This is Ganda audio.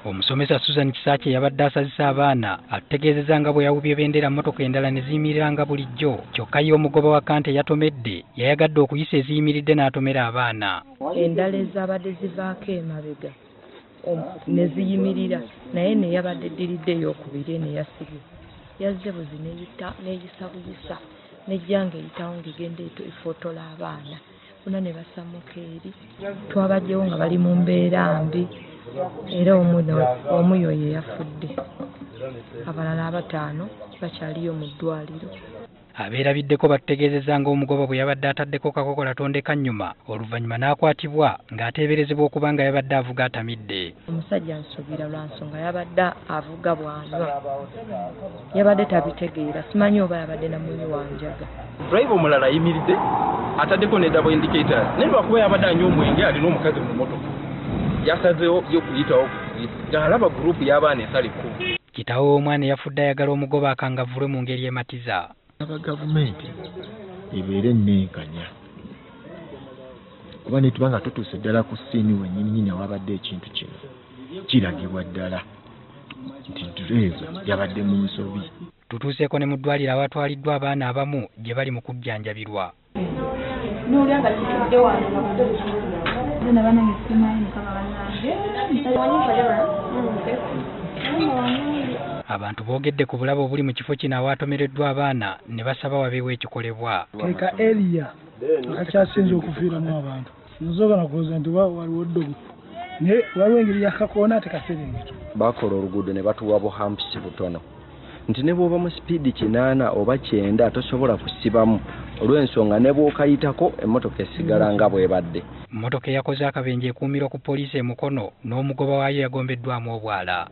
Omusomesa Susan Kisaakye yabadde asazisa abaana ategeezezza nga bwe yawubye bendera mmotoka endala ne ziyimiriranga bulijjo, kyokka ye omugoba wa kante yatomedde yayagadde okuyisa eziyimiridde n'atomera abaana. Endala ezabadde zivaako emabega ne ziyimirira naye ne yabadde eddiridde ey'okubiri ne yasibye. Yazze buzi n'eyisa buyisa n'ejjanga eyitawo ng'egenda efootola abaana. Bonna ne basamuka eri. Twabaddewo nga bali mu mbeera mbi era omu yo ye yafudde. Abalala bataano bakyaliyo mu ddwaliro. Abeerabiddeko bategeezezza ng'omugoba bwe yabadde ataddeko kakokola tondeka nnyuma oluvannyuma n'akwatibwa ng'ateeberezebwa okuba nga yabadde avuga atamidde. Omusajja nsuubira lwa nsonga yabadde avuga bw'anywa. Yabadde tabitegeera, simanyi oba yabadde na muyi wanjaga. Driver omulala ayimiridde ataddeko ne double indicators naye lwakuba yabadde anywa omwenge alina omukazi mu mmotoka yasazeewo by'okuyitawo ng'alaba gurupu y'abaana esaliko. Kitaawe w'omwana eyafudde ayagala omugoba akangavvulwe mu ngeri ematiza. Aba gavumenti ebeere ennenkanya kuba netuba nga tutuuse ddala ku ssiini wennyini awabadde ekintu kino kiragibwa ddala nti dureezo yabadde mu nsobi. Tutuuseeko ne mu ddwaliro awatwaliddwa abaana abamu gye bali mu kujjanjabirwa. Abantu boogedde ku bulabe obuli mu kifo kino awaatomereddwa abaana ne basaba wabeewo ekikolebwa. Keka area akakyasinze okufiiramu abantu. Nzoga nakubuuza nti waliwo ddogo. Naye waliwo engeri yakakoona tekaserengeta. Bakola oluguudo ne batuwa buhampusi butono. Nti ne bw'oba mu sipiidi 8 oba 9 tosobola kusibamu olw'ensonga ne bw'okayitako emmotoka esigala nga bw'ebadde. Mmotoka eyakoze akabenje ekuumira ku poliisi e Mukono n'omugoba waayo yagombeddwamu obwala.